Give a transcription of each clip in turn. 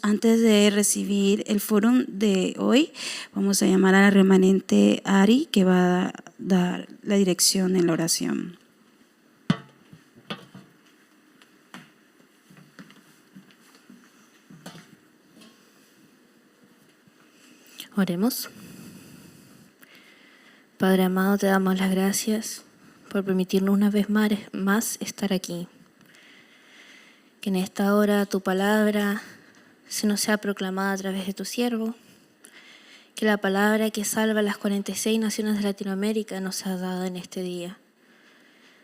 Antes de recibir el foro de hoy, vamos a llamar a la remanente Ari, que va a dar la dirección en la oración. Oremos. Padre amado, te damos las gracias por permitirnos una vez más estar aquí. Que en esta hora tu palabra se nos sea proclamada a través de tu siervo. Que la palabra que salva a las 46 naciones de Latinoamérica nos sea dada en este día.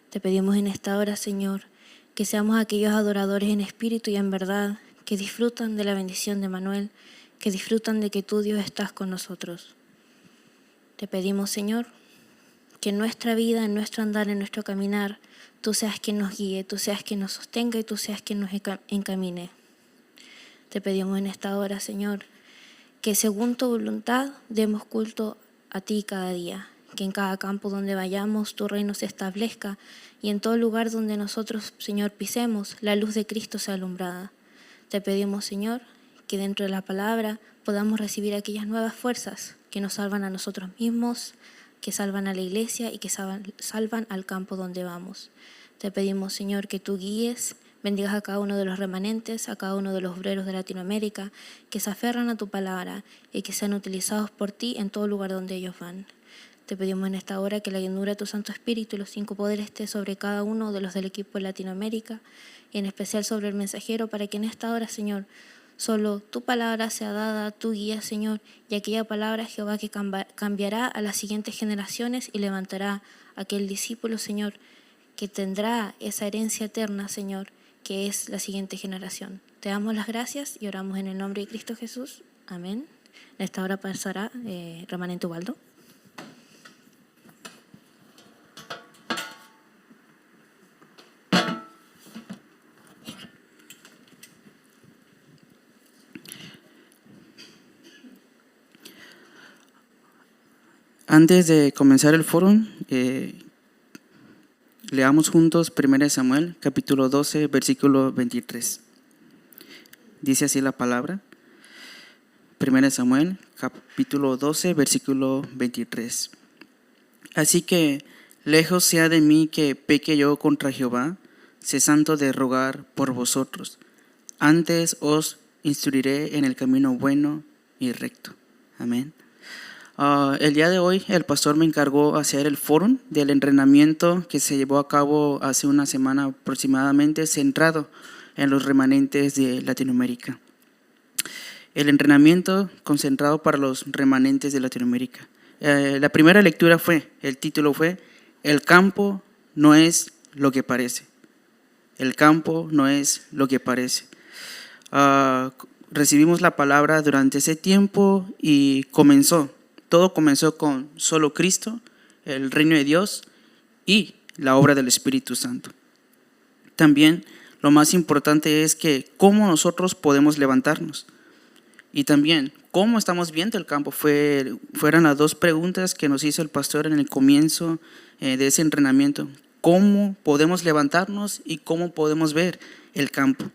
Te pedimos en esta hora, Señor, que seamos aquellos adoradores en espíritu y en verdad, que disfrutan de la bendición de Manuel, que disfrutan de que tú, Dios, estás con nosotros. Te pedimos, Señor, que en nuestra vida, en nuestro andar, en nuestro caminar, tú seas quien nos guíe, tú seas quien nos sostenga y tú seas quien nos encamine. Te pedimos en esta hora, Señor, que según tu voluntad demos culto a ti cada día, que en cada campo donde vayamos tu reino se establezca y en todo lugar donde nosotros, Señor, pisemos, la luz de Cristo sea alumbrada. Te pedimos, Señor, que dentro de la palabra podamos recibir aquellas nuevas fuerzas que nos salvan a nosotros mismos, que salvan a la iglesia y que salvan al campo donde vamos. Te pedimos, Señor, que tú guíes, bendigas a cada uno de los remanentes, a cada uno de los obreros de Latinoamérica, que se aferran a tu palabra y que sean utilizados por ti en todo lugar donde ellos van. Te pedimos en esta hora que la llenura de tu Santo Espíritu y los 5 poderes esté sobre cada uno de los del equipo de Latinoamérica, y en especial sobre el mensajero, para que en esta hora, Señor, solo tu palabra sea dada, tu guía, Señor, y aquella palabra, Jehová, que cambiará a las siguientes generaciones y levantará a aquel discípulo, Señor, que tendrá esa herencia eterna, Señor, que es la siguiente generación. Te damos las gracias y oramos en el nombre de Cristo Jesús. Amén. En esta hora pasará remanente Ubaldo. Antes de comenzar el foro, leamos juntos 1 Samuel, capítulo 12, versículo 23. Dice así la palabra. 1 Samuel, capítulo 12, versículo 23. Así que, lejos sea de mí que peque yo contra Jehová, cesando de rogar por vosotros. Antes os instruiré en el camino bueno y recto. Amén. El día de hoy el pastor me encargó hacer el foro del entrenamiento que se llevó a cabo hace una semana aproximadamente, centrado en los remanentes de Latinoamérica. El entrenamiento concentrado para los remanentes de Latinoamérica. La primera lectura el título fue El campo no es lo que parece. El campo no es lo que parece. Recibimos la palabra durante ese tiempo y todo comenzó con solo Cristo, el reino de Dios y la obra del Espíritu Santo. También lo más importante es que cómo nosotros podemos levantarnos y también cómo estamos viendo el campo. Fueron las 2 preguntas que nos hizo el pastor en el comienzo de ese entrenamiento. ¿Cómo podemos levantarnos y cómo podemos ver el campo?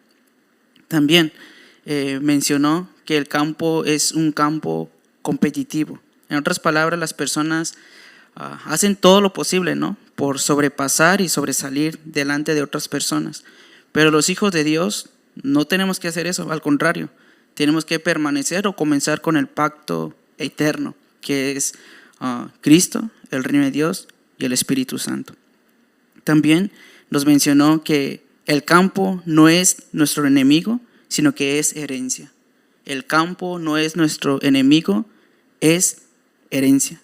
También mencionó que el campo es un campo competitivo. En otras palabras, las personas hacen todo lo posible, ¿no?, por sobrepasar y sobresalir delante de otras personas. Pero los hijos de Dios no tenemos que hacer eso, al contrario, tenemos que permanecer o comenzar con el pacto eterno, que es Cristo, el reino de Dios y el Espíritu Santo. También nos mencionó que el campo no es nuestro enemigo, sino que es herencia. El campo no es nuestro enemigo, es herencia.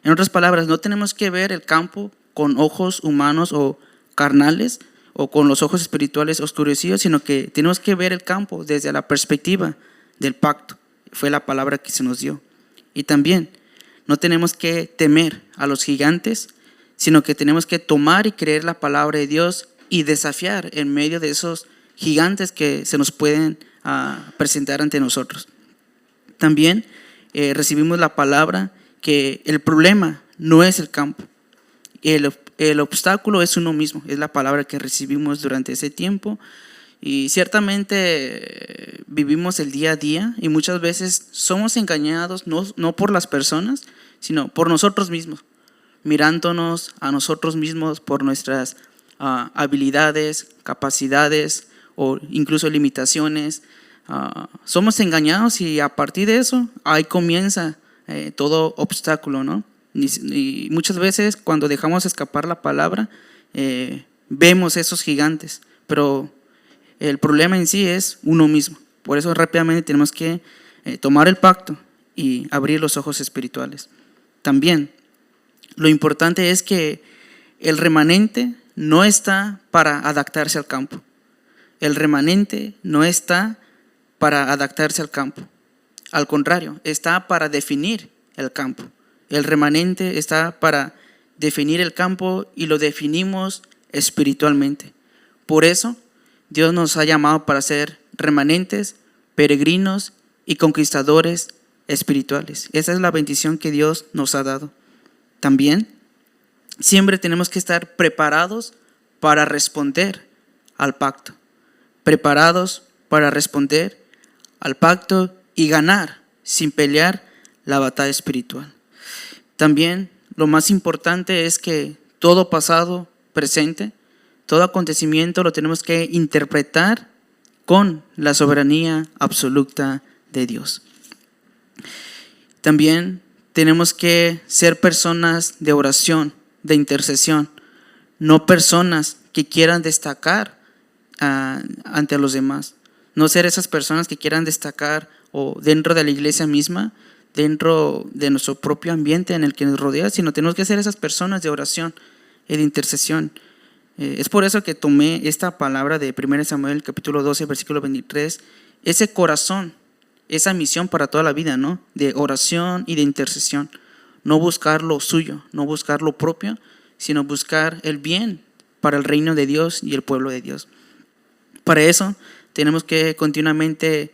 En otras palabras, no tenemos que ver el campo con ojos humanos o carnales o con los ojos espirituales oscurecidos, sino que tenemos que ver el campo desde la perspectiva del pacto. Fue la palabra que se nos dio. Y también no tenemos que temer a los gigantes, sino que tenemos que tomar y creer la palabra de Dios y desafiar en medio de esos gigantes que se nos pueden presentar ante nosotros. También recibimos la palabra que el problema no es el campo, el obstáculo es uno mismo. Es la palabra que recibimos durante ese tiempo Y ciertamente vivimos el día a día y muchas veces somos engañados no por las personas, sino por nosotros mismos, mirándonos a nosotros mismos por nuestras habilidades, capacidades o incluso limitaciones. Somos engañados y a partir de eso ahí comienza todo obstáculo, ¿no? Y muchas veces cuando dejamos escapar la palabra vemos esos gigantes, pero el problema en sí es uno mismo. Por eso rápidamente tenemos que tomar el pacto y abrir los ojos espirituales. También lo importante es que el remanente no está para adaptarse al campo. El remanente no está para adaptarse al campo. Al contrario, está para definir el campo. El remanente está para definir el campo y lo definimos espiritualmente. Por eso Dios nos ha llamado para ser remanentes, peregrinos y conquistadores espirituales. Esa es la bendición que Dios nos ha dado. También siempre tenemos que estar preparados para responder al pacto. Preparados para responder al pacto y ganar sin pelear la batalla espiritual. También lo más importante es que todo pasado, presente, todo acontecimiento lo tenemos que interpretar con la soberanía absoluta de Dios. También tenemos que ser personas de oración, de intercesión, no personas que quieran destacar ante los demás. No ser esas personas que quieran destacar o dentro de la iglesia misma, dentro de nuestro propio ambiente en el que nos rodea, sino tenemos que ser esas personas de oración y de intercesión. Es por eso que tomé esta palabra de 1 Samuel capítulo 12 versículo 23, ese corazón, esa misión para toda la vida, ¿no? De oración y de intercesión. No buscar lo suyo, no buscar lo propio, sino buscar el bien para el reino de Dios y el pueblo de Dios. Para eso tenemos que continuamente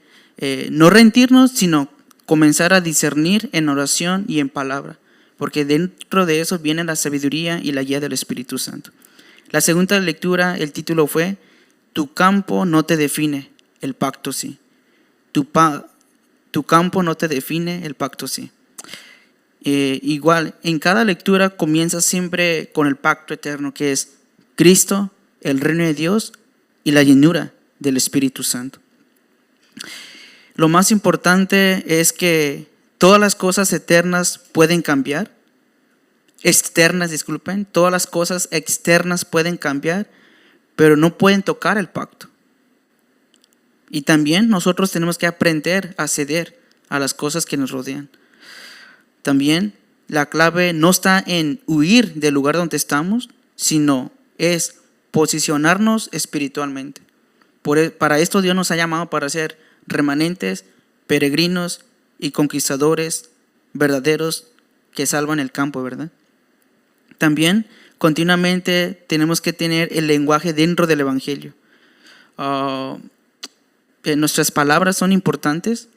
no rendirnos, sino comenzar a discernir en oración y en palabra, porque dentro de eso viene la sabiduría y la guía del Espíritu Santo. La segunda lectura, el título fue: Tu campo no te define, el pacto sí. Tu campo no te define, el pacto sí. Igual, en cada lectura comienza siempre con el pacto eterno, que es Cristo, el reino de Dios y la llenura del Espíritu Santo. Lo más importante es que todas las cosas externas pueden cambiar, todas las cosas externas pueden cambiar, pero no pueden tocar el pacto. Y también nosotros tenemos que aprender a ceder a las cosas que nos rodean. También la clave no está en huir del lugar donde estamos, sino es posicionarnos espiritualmente. Para esto Dios nos ha llamado para ser remanentes, peregrinos y conquistadores verdaderos que salvan el campo, ¿verdad? También continuamente tenemos que tener el lenguaje dentro del Evangelio. Nuestras palabras son importantes,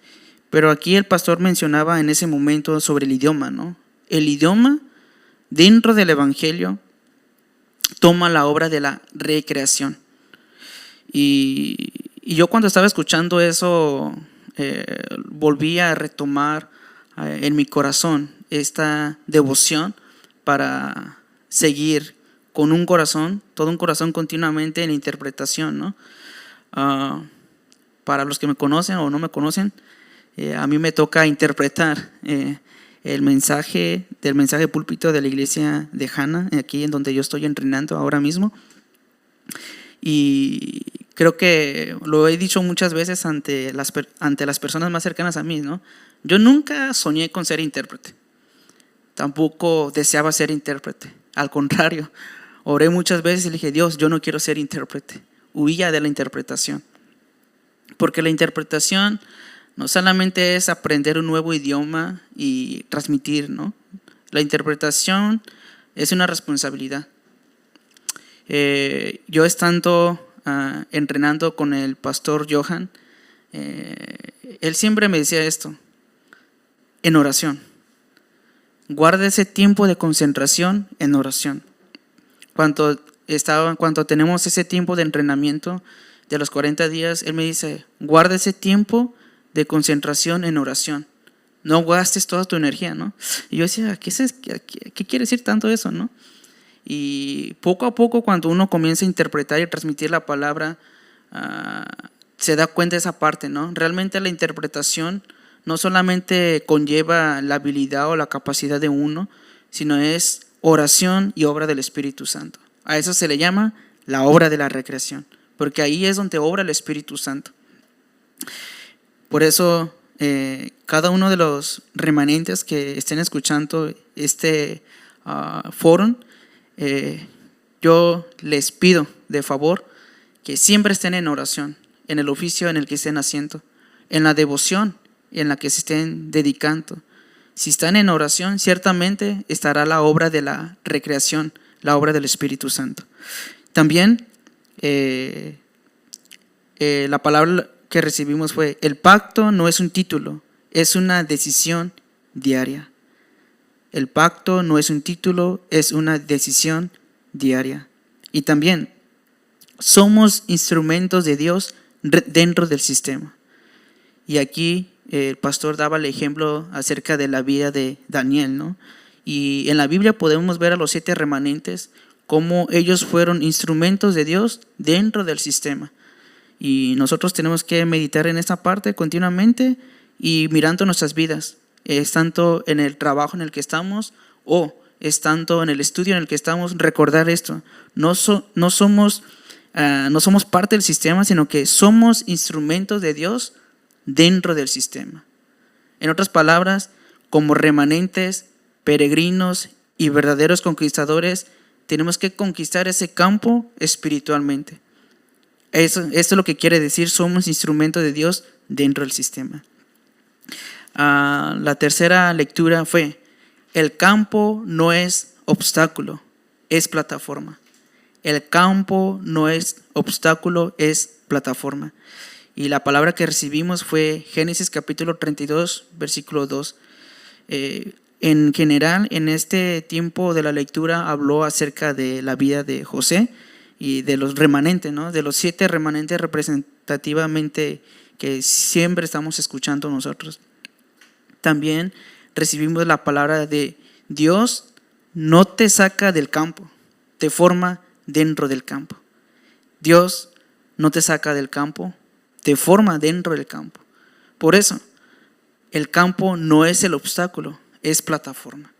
pero aquí el pastor mencionaba en ese momento sobre el idioma, ¿no? El idioma dentro del Evangelio toma la obra de la recreación. Y yo cuando estaba escuchando eso, volví a retomar en mi corazón esta devoción para seguir con un corazón, todo un corazón continuamente en interpretación, ¿no? Para los que me conocen o no me conocen, a mí me toca interpretar el mensaje púlpito de la iglesia de Hanna, aquí en donde yo estoy entrenando ahora mismo. Y creo que lo he dicho muchas veces ante las personas más cercanas a mí, ¿no? Yo nunca soñé con ser intérprete. Tampoco deseaba ser intérprete. Al contrario, oré muchas veces y le dije: Dios, yo no quiero ser intérprete. Huía de la interpretación. Porque la interpretación no solamente es aprender un nuevo idioma y transmitir, ¿no? La interpretación es una responsabilidad. Yo estando entrenando con el pastor Johan, él siempre me decía esto: en oración. Guarda ese tiempo de concentración en oración. Cuando tenemos ese tiempo de entrenamiento, de los 40 días, Él me dice, guarda ese tiempo de concentración en oración. No gastes toda tu energía, ¿no? Y yo decía, ¿qué quiere decir tanto eso, no? Y poco a poco, cuando uno comienza a interpretar y transmitir la palabra, se da cuenta de esa parte, ¿no? Realmente la interpretación no solamente conlleva la habilidad o la capacidad de uno, sino es oración y obra del Espíritu Santo. A eso se le llama la obra de la recreación, porque ahí es donde obra el Espíritu Santo. Por eso, cada uno de los remanentes que estén escuchando este foro, yo les pido de favor que siempre estén en oración, en el oficio en el que estén haciendo, en la devoción en la que se estén dedicando. Si están en oración, ciertamente estará la obra de la recreación, la obra del Espíritu Santo. También la palabra que recibimos fue: el pacto no es un título, es una decisión diaria. El pacto no es un título, es una decisión diaria. Y también somos instrumentos de Dios dentro del sistema. Y aquí el pastor daba el ejemplo acerca de la vida de Daniel, ¿no? Y en la Biblia podemos ver a los 7 remanentes cómo ellos fueron instrumentos de Dios dentro del sistema. Y nosotros tenemos que meditar en esta parte continuamente y mirando nuestras vidas. Es tanto en el trabajo en el que estamos o es tanto en el estudio en el que estamos, recordar esto. No somos parte del sistema, sino que somos instrumentos de Dios dentro del sistema. En otras palabras, como remanentes, peregrinos y verdaderos conquistadores, tenemos que conquistar ese campo espiritualmente. Esto es lo que quiere decir, somos instrumentos de Dios dentro del sistema. La tercera lectura fue: el campo no es obstáculo, es plataforma. El campo no es obstáculo, es plataforma. Y la palabra que recibimos fue Génesis capítulo 32, versículo 2. En general, en este tiempo de la lectura habló acerca de la vida de José y de los remanentes, ¿no? De los 7 remanentes representativamente que siempre estamos escuchando nosotros. También recibimos la palabra de: Dios no te saca del campo, te forma dentro del campo. Dios no te saca del campo, te forma dentro del campo. Por eso, el campo no es el obstáculo, es plataforma.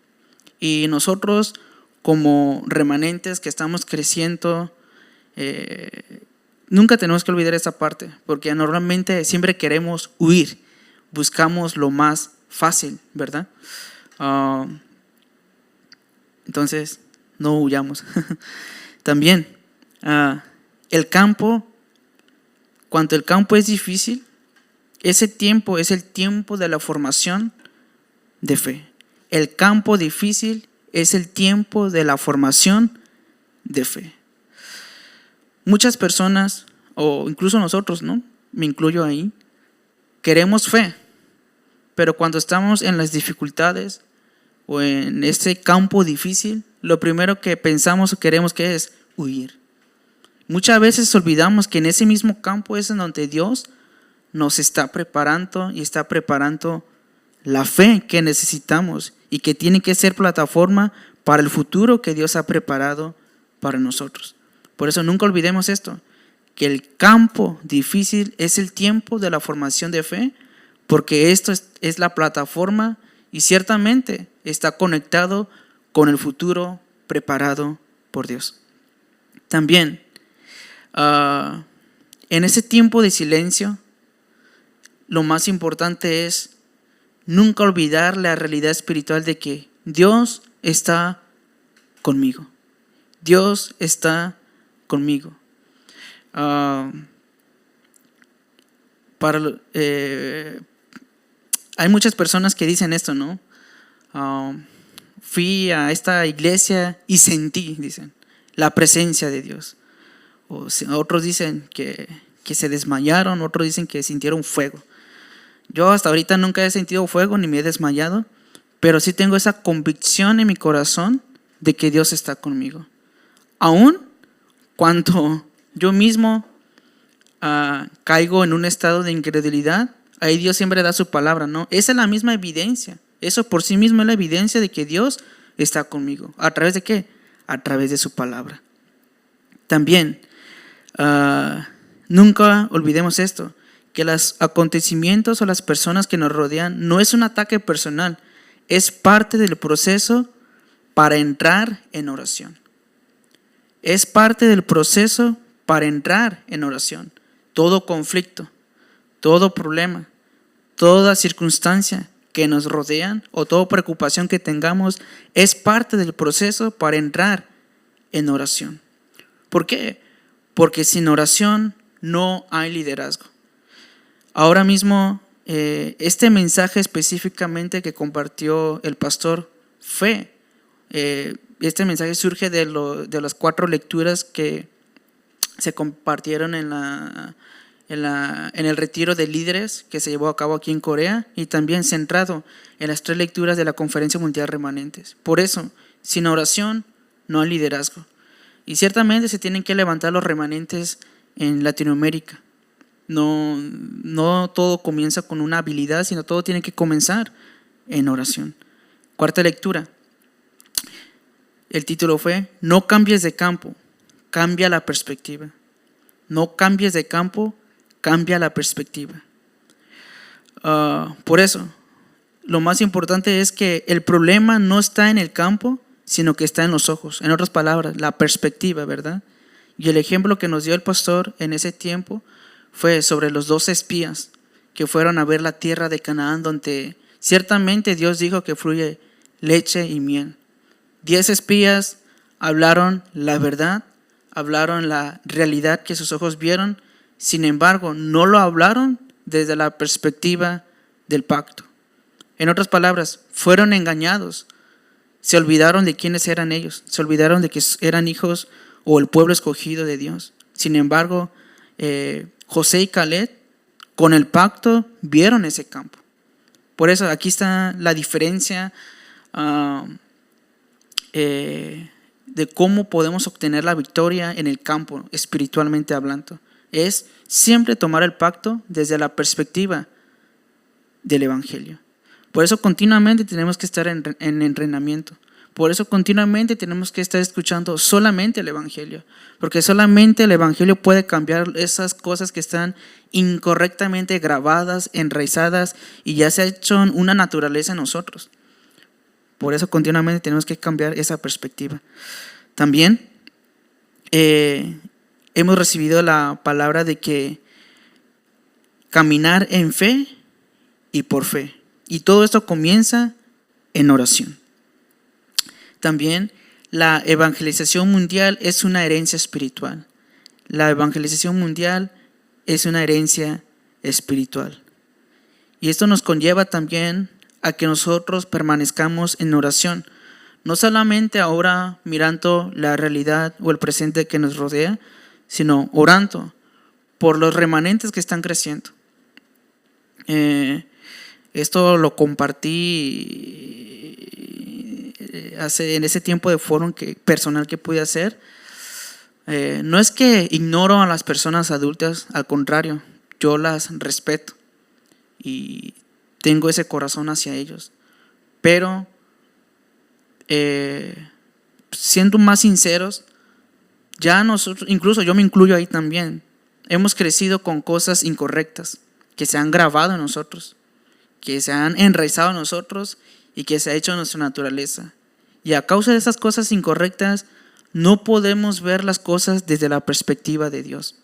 Y nosotros, como remanentes que estamos creciendo, nunca tenemos que olvidar esa parte, porque normalmente siempre queremos huir, buscamos lo más fácil, ¿verdad? Entonces, no huyamos. También, el campo, cuando el campo es difícil, ese tiempo es el tiempo de la formación de fe. El campo difícil es el tiempo de la formación de fe. Muchas personas, o incluso nosotros, ¿no? Me incluyo ahí, queremos fe, pero cuando estamos en las dificultades o en ese campo difícil, lo primero que pensamos o queremos que es huir. Muchas veces olvidamos que en ese mismo campo es en donde Dios nos está preparando y está preparando la fe que necesitamos y que tiene que ser plataforma para el futuro que Dios ha preparado para nosotros. Por eso nunca olvidemos esto, que el campo difícil es el tiempo de la formación de fe, porque esto es la plataforma y ciertamente está conectado con el futuro preparado por Dios. También, en ese tiempo de silencio, lo más importante es nunca olvidar la realidad espiritual de que Dios está conmigo. Dios está conmigo. Hay muchas personas que dicen esto, ¿no? Fui a esta iglesia y sentí, dicen, la presencia de Dios. Otros dicen que se desmayaron, otros dicen que sintieron fuego. Yo hasta ahorita nunca he sentido fuego ni me he desmayado, pero sí tengo esa convicción en mi corazón de que Dios está conmigo. Aún cuando yo mismo caigo en un estado de incredulidad, ahí Dios siempre da su palabra, ¿no? Esa es la misma evidencia. Eso por sí mismo es la evidencia de que Dios está conmigo. ¿A través de qué? A través de su palabra. También, nunca olvidemos esto, que los acontecimientos o las personas que nos rodean no es un ataque personal, es parte del proceso para entrar en oración. Es parte del proceso para entrar en oración. Todo conflicto, todo problema, toda circunstancia que nos rodean o toda preocupación que tengamos es parte del proceso para entrar en oración. ¿Por qué? Porque sin oración no hay liderazgo. Ahora mismo, este mensaje específicamente que compartió el pastor fue, este mensaje surge de las 4 lecturas que se compartieron en el retiro de líderes que se llevó a cabo aquí en Corea, y también centrado en las 3 lecturas de la Conferencia Mundial Remanentes. Por eso, sin oración no hay liderazgo. Y ciertamente se tienen que levantar los remanentes en Latinoamérica. No todo comienza con una habilidad, sino todo tiene que comenzar en oración. 4ª lectura. El título fue: No cambies de campo, cambia la perspectiva. No cambies de campo, cambia la perspectiva. Por eso, lo más importante es que el problema no está en el campo, sino que está en los ojos. En otras palabras, la perspectiva, ¿verdad? Y el ejemplo que nos dio el pastor en ese tiempo fue sobre los 2 espías que fueron a ver la tierra de Canaán, donde ciertamente Dios dijo que fluye leche y miel. 10 espías hablaron la verdad, hablaron la realidad que sus ojos vieron, sin embargo, no lo hablaron desde la perspectiva del pacto. En otras palabras, fueron engañados, se olvidaron de quiénes eran ellos, se olvidaron de que eran hijos o el pueblo escogido de Dios. Sin embargo, José y Caleb, con el pacto, vieron ese campo. Por eso aquí está la diferencia de cómo podemos obtener la victoria en el campo, espiritualmente hablando. Es siempre tomar el pacto desde la perspectiva del Evangelio. Por eso continuamente tenemos que estar en entrenamiento. Por eso continuamente tenemos que estar escuchando solamente el Evangelio, porque solamente el Evangelio puede cambiar esas cosas que están incorrectamente grabadas, enraizadas y ya se ha hecho una naturaleza en nosotros. Por eso continuamente tenemos que cambiar esa perspectiva. También hemos recibido la palabra de que caminar en fe y por fe. Y todo esto comienza en oración. También la evangelización mundial es una herencia espiritual. La evangelización mundial es una herencia espiritual. Y esto nos conlleva también a que nosotros permanezcamos en oración. No solamente ahora mirando la realidad o el presente que nos rodea, sino orando por los remanentes que están creciendo. Esto lo compartí en ese tiempo de foro personal que pude hacer. No es que ignoro a las personas adultas, al contrario, yo las respeto y tengo ese corazón hacia ellos. Pero siendo más sinceros, ya nosotros, incluso yo me incluyo ahí también, hemos crecido con cosas incorrectas que se han grabado en nosotros, que se han enraizado en nosotros y que se ha hecho en nuestra naturaleza. Y a causa de esas cosas incorrectas, no podemos ver las cosas desde la perspectiva de Dios.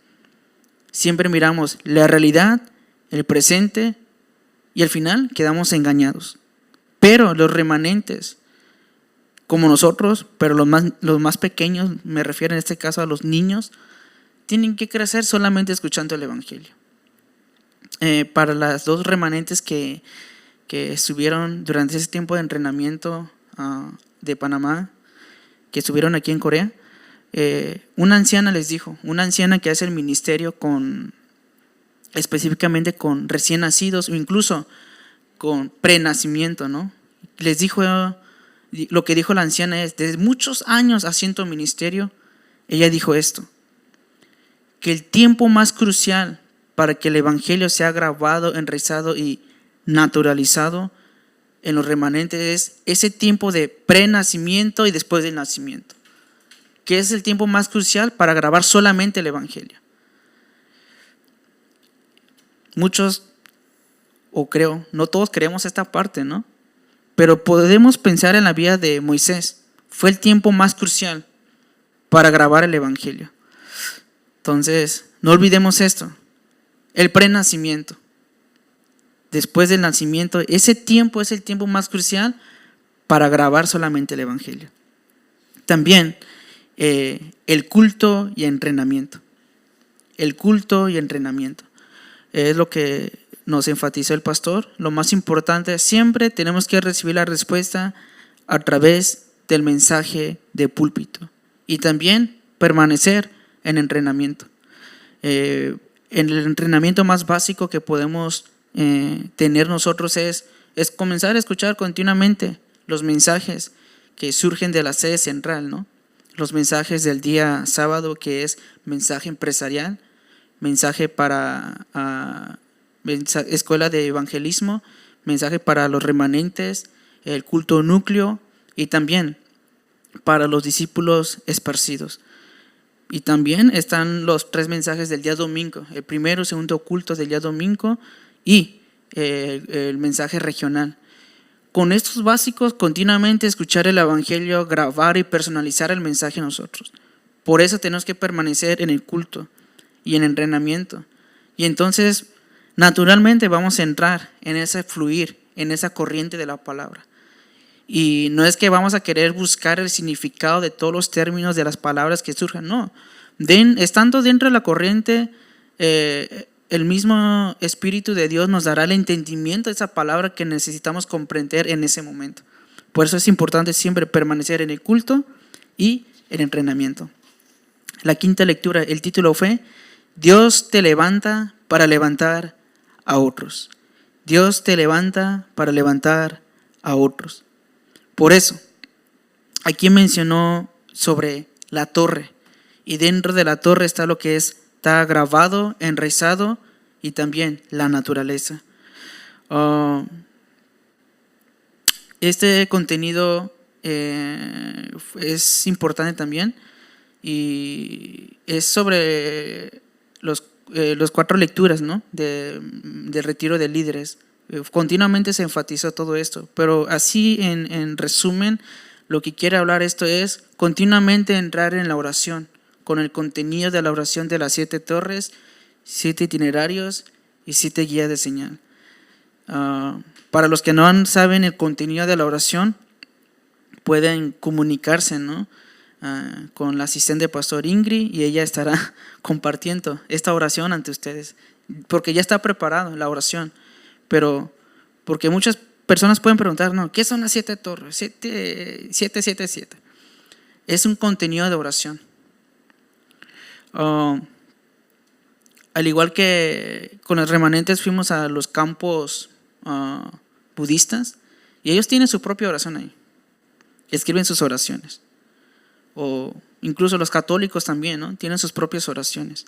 Siempre miramos la realidad, el presente, y al final quedamos engañados. Pero los remanentes, como nosotros, pero los más pequeños, me refiero en este caso a los niños, tienen que crecer solamente escuchando el Evangelio. Para las 2 remanentes que estuvieron durante ese tiempo de entrenamiento de Panamá, que estuvieron aquí en Corea, una anciana les dijo, una anciana que hace el ministerio específicamente con recién nacidos o incluso con prenacimiento, ¿no? Les dijo, lo que dijo la anciana es, desde muchos años haciendo ministerio, ella dijo esto, que el tiempo más crucial para que el evangelio sea grabado, enraizado y naturalizado en los remanentes es ese tiempo de prenacimiento y después del nacimiento, que es el tiempo más crucial para grabar solamente el evangelio. Muchos, o creo, no todos creemos esta parte, ¿no? Pero podemos pensar en la vida de Moisés. Fue el tiempo más crucial para grabar el evangelio. Entonces, no olvidemos esto, el prenacimiento. Después del nacimiento, ese tiempo es el tiempo más crucial para grabar solamente el evangelio. También el culto y entrenamiento. El culto y entrenamiento. Es lo que nos enfatizó el pastor. Lo más importante, siempre tenemos que recibir la respuesta a través del mensaje de púlpito. Y también permanecer en entrenamiento. En el entrenamiento más básico que podemos tener nosotros es comenzar a escuchar continuamente los mensajes que surgen de la sede central, ¿no? Los mensajes del día sábado, que es mensaje empresarial, mensaje para escuela de evangelismo, mensaje para los remanentes, el culto núcleo y también para los discípulos esparcidos. Y también están los 3 mensajes del día domingo, el primero, segundo culto del día domingo y el mensaje regional. Con estos básicos, continuamente escuchar el evangelio, grabar y personalizar el mensaje nosotros. Por eso tenemos que permanecer en el culto y en el entrenamiento. Y entonces, naturalmente vamos a entrar en ese fluir, en esa corriente de la palabra. Y no es que vamos a querer buscar el significado de todos los términos de las palabras que surjan, no. Estando dentro de la corriente, el mismo Espíritu de Dios nos dará el entendimiento de esa palabra que necesitamos comprender en ese momento. Por eso es importante siempre permanecer en el culto y el entrenamiento. La quinta lectura, el título fue: Dios te levanta para levantar a otros. Dios te levanta para levantar a otros. Por eso, aquí mencionó sobre la torre, y dentro de la torre está lo que está grabado, enraizado, y también la naturaleza. Este contenido es importante también, y es sobre los 4 lecturas, ¿no? del retiro de líderes. Continuamente se enfatizó todo esto, pero así en resumen, lo que quiere hablar esto es continuamente entrar en la oración, con el contenido de la oración de las 7 torres, 7 itinerarios y 7 guías de señal. Para los que no saben el contenido de la oración, pueden comunicarse, ¿no? Con la asistente pastor Ingrid, y ella estará compartiendo esta oración ante ustedes, porque ya está preparada la oración. Pero porque muchas personas pueden preguntar, ¿no? ¿Qué son las 7 torres? 7. Es un contenido de oración. Al igual que con los remanentes fuimos a los campos budistas, y ellos tienen su propia oración ahí. Escriben sus oraciones. O incluso los católicos también, ¿no? Tienen sus propias oraciones.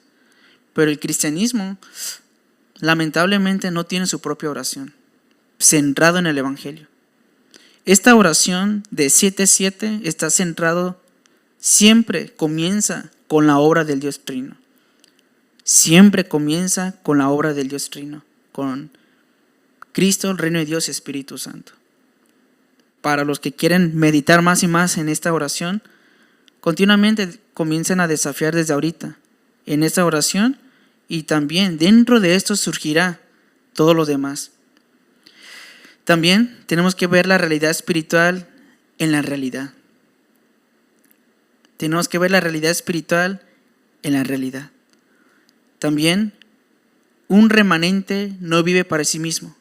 Pero el cristianismo lamentablemente no tiene su propia oración, centrado en el evangelio. Esta oración de 7:7 está centrado, siempre comienza con la obra del Dios Trino. Siempre comienza con la obra del Dios Trino, con Cristo, el reino de Dios y Espíritu Santo. Para los que quieren meditar más y más en esta oración, continuamente comiencen a desafiar desde ahorita en esta oración, y también dentro de esto surgirá todo lo demás. También tenemos que ver la realidad espiritual en la realidad. Tenemos que ver la realidad espiritual en la realidad. También, un remanente no vive para sí mismo.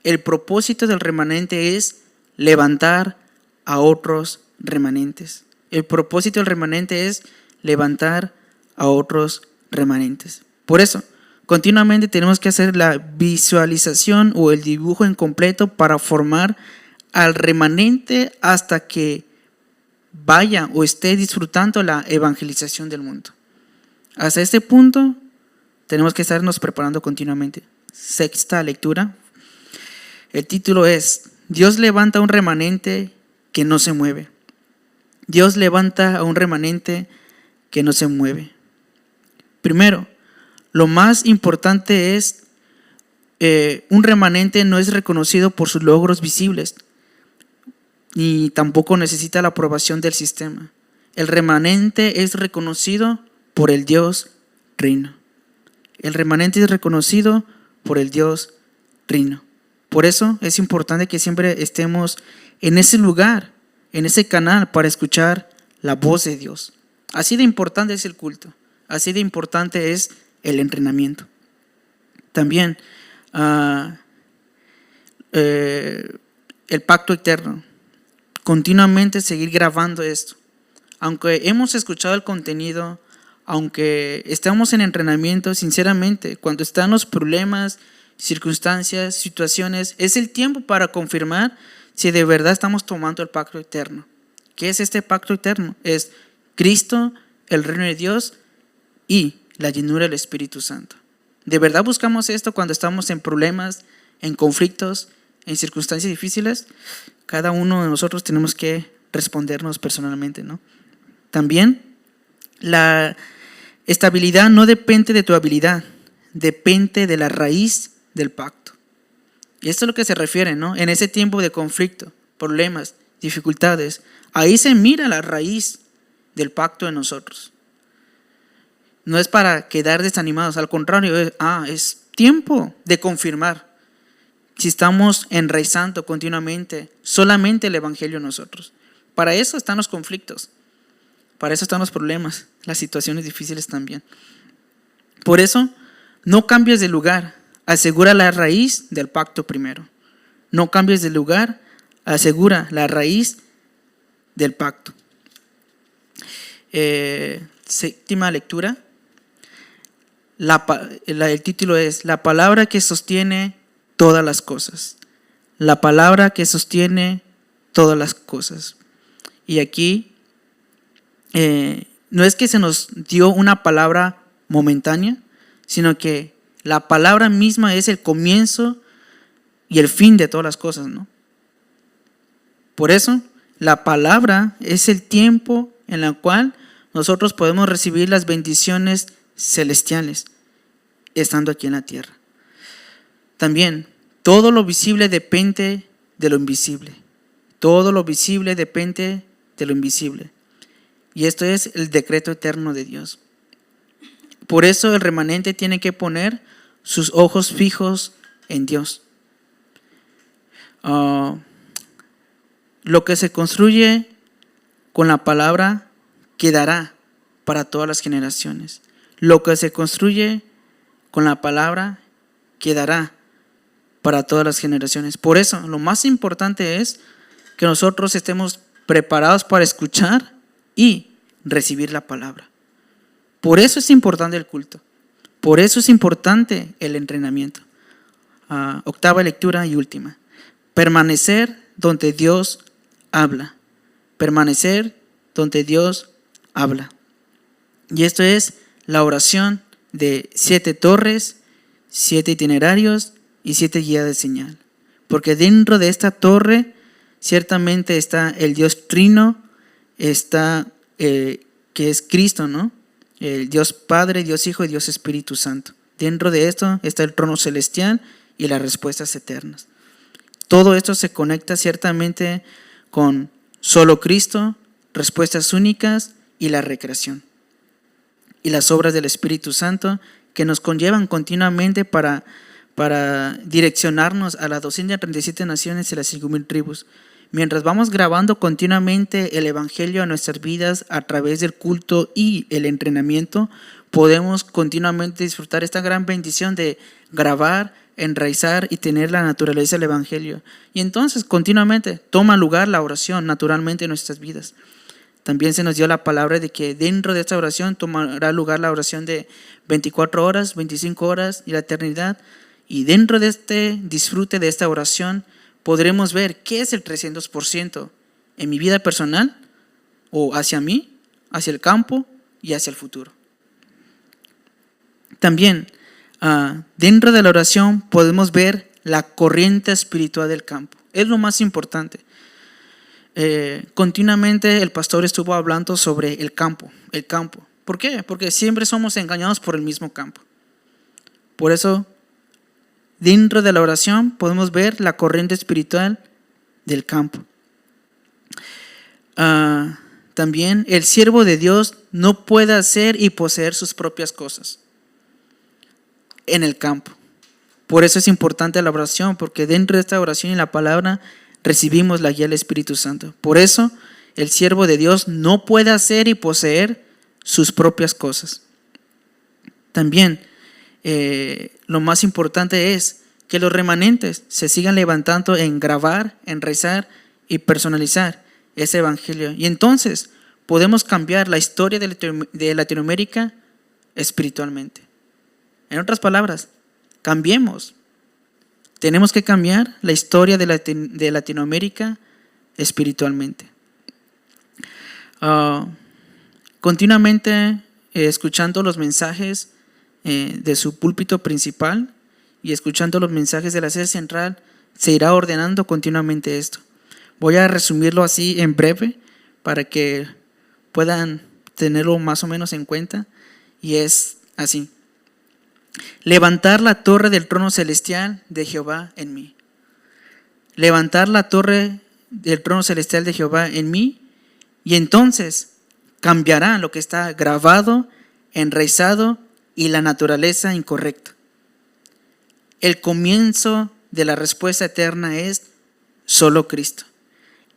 El propósito del remanente es levantar a otros remanentes. El propósito del remanente es levantar a otros remanentes. Por eso, continuamente tenemos que hacer la visualización o el dibujo en completo para formar al remanente hasta que vaya o esté disfrutando la evangelización del mundo. Hasta este punto tenemos que estarnos preparando continuamente. Sexta lectura. El título es: Dios levanta un remanente que no se mueve. Dios levanta a un remanente que no se mueve. Primero, lo más importante es un remanente no es reconocido por sus logros visibles, ni tampoco necesita la aprobación del sistema. El remanente es reconocido por el Dios Trino. El remanente es reconocido por el Dios Trino. Por eso es importante que siempre estemos en ese lugar, en ese canal, para escuchar la voz de Dios. Así de importante es el culto, así de importante es el entrenamiento. También el pacto eterno. Continuamente seguir grabando esto. Aunque hemos escuchado el contenido, aunque estamos en entrenamiento, sinceramente, cuando están los problemas, circunstancias, situaciones, es el tiempo para confirmar si de verdad estamos tomando el pacto eterno. ¿Qué es este pacto eterno? Es Cristo, el reino de Dios y la llenura del Espíritu Santo. ¿De verdad buscamos esto cuando estamos en problemas, en conflictos, en circunstancias difíciles? Cada uno de nosotros tenemos que respondernos personalmente, ¿no? También la estabilidad no depende de tu habilidad, depende de la raíz del pacto. Y esto es lo que se refiere, ¿no? En ese tiempo de conflicto, problemas, dificultades, ahí se mira la raíz del pacto en nosotros. No es para quedar desanimados, al contrario, es tiempo de confirmar si estamos enraizando continuamente solamente el Evangelio en nosotros. Para eso están los conflictos, para eso están los problemas, las situaciones difíciles también. Por eso, no cambies de lugar, asegura la raíz del pacto primero. No cambies de lugar, asegura la raíz del pacto. Séptima lectura. El título es: La palabra que sostiene todas las cosas. La palabra que sostiene todas las cosas. Y aquí no es que se nos dio una palabra momentánea, sino que la palabra misma es el comienzo y el fin de todas las cosas, ¿no? Por eso, la palabra es el tiempo en el cual nosotros podemos recibir las bendiciones celestiales estando aquí en la tierra. También, todo lo visible depende de lo invisible. Todo lo visible depende de lo invisible. Y esto es el decreto eterno de Dios. Por eso el remanente tiene que poner sus ojos fijos en Dios. Lo que se construye con la palabra quedará para todas las generaciones. Lo que se construye con la palabra quedará para todas las generaciones. Por eso, lo más importante es que nosotros estemos preparados para escuchar y recibir la palabra. Por eso es importante el culto. Por eso es importante el entrenamiento. Octava lectura y última. Permanecer donde Dios habla. Permanecer donde Dios habla. Y esto es la oración de 7 torres, 7 itinerarios y 7 guías de señal. Porque dentro de esta torre ciertamente está el Dios Trino, está que es Cristo, ¿no? El Dios Padre, Dios Hijo y Dios Espíritu Santo. Dentro de esto está el trono celestial y las respuestas eternas. Todo esto se conecta ciertamente con solo Cristo, respuestas únicas y la recreación. Y las obras del Espíritu Santo que nos conllevan continuamente para direccionarnos a las 237 naciones y las 5,000 tribus. Mientras vamos grabando continuamente el Evangelio a nuestras vidas a través del culto y el entrenamiento, podemos continuamente disfrutar esta gran bendición de grabar, enraizar y tener la naturaleza del Evangelio. Y entonces continuamente toma lugar la oración naturalmente en nuestras vidas. También se nos dio la palabra de que dentro de esta oración tomará lugar la oración de 24 horas, 25 horas y la eternidad. Y dentro de este disfrute de esta oración podremos ver qué es el 300% en mi vida personal o hacia mí, hacia el campo y hacia el futuro. También dentro de la oración podemos ver la corriente espiritual del campo. Es lo más importante. Continuamente el pastor estuvo hablando sobre el campo. ¿Por qué? Porque siempre somos engañados por el mismo campo. Por eso, dentro de la oración podemos ver la corriente espiritual del campo. También el siervo de Dios no puede hacer y poseer sus propias cosas en el campo. Por eso es importante la oración, porque dentro de esta oración y la palabra recibimos la guía del Espíritu Santo. Por eso el siervo de Dios no puede hacer y poseer sus propias cosas. También lo más importante es que los remanentes se sigan levantando en grabar, en rezar y personalizar ese evangelio. Y entonces podemos cambiar la historia de Latinoamérica espiritualmente. En otras palabras, cambiemos. Tenemos que cambiar la historia de Latinoamérica espiritualmente. Continuamente escuchando los mensajes de su púlpito principal y escuchando los mensajes de la sede central, se irá ordenando continuamente esto. Voy a resumirlo así en breve para que puedan tenerlo más o menos en cuenta, y es así: levantar la torre del trono celestial de Jehová en mí. Levantar la torre del trono celestial de Jehová en mí, y entonces cambiará lo que está grabado, enraizado y la naturaleza incorrecta. El comienzo de la respuesta eterna es solo Cristo.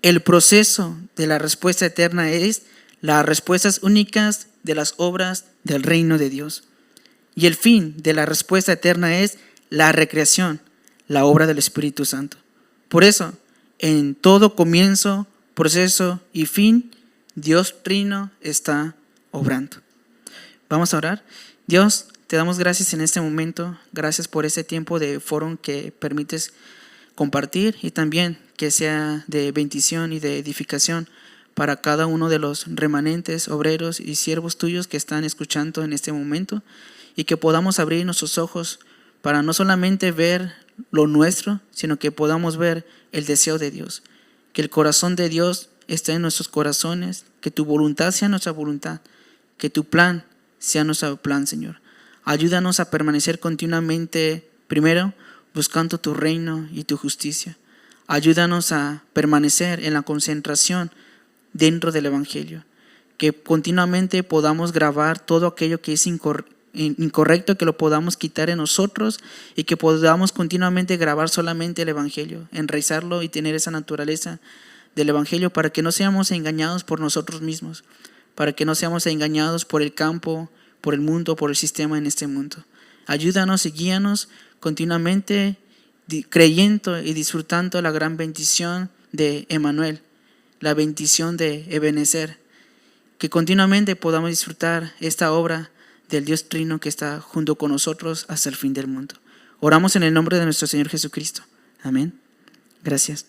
El proceso de la respuesta eterna es las respuestas únicas de las obras del reino de Dios. Y el fin de la respuesta eterna es la recreación, la obra del Espíritu Santo. Por eso, en todo comienzo, proceso y fin, Dios Trino está obrando. Vamos a orar. Dios, te damos gracias en este momento. Gracias por este tiempo de foro que permites compartir, y también que sea de bendición y de edificación para cada uno de los remanentes, obreros y siervos tuyos que están escuchando en este momento, y que podamos abrir nuestros ojos para no solamente ver lo nuestro, sino que podamos ver el deseo de Dios. Que el corazón de Dios esté en nuestros corazones, que tu voluntad sea nuestra voluntad, que tu plan sea nuestro plan, Señor. Ayúdanos a permanecer continuamente, primero, buscando tu reino y tu justicia. Ayúdanos a permanecer en la concentración dentro del Evangelio. Que continuamente podamos grabar todo aquello que es incorrecto, que lo podamos quitar en nosotros, y que podamos continuamente grabar solamente el Evangelio, enraizarlo y tener esa naturaleza del Evangelio, para que no seamos engañados por nosotros mismos, para que no seamos engañados por el campo, por el mundo, por el sistema en este mundo. Ayúdanos y guíanos continuamente creyendo y disfrutando la gran bendición de Emmanuel, la bendición de Ebenezer, que continuamente podamos disfrutar esta obra del Dios Trino que está junto con nosotros hasta el fin del mundo. Oramos en el nombre de nuestro Señor Jesucristo. Amén. Gracias.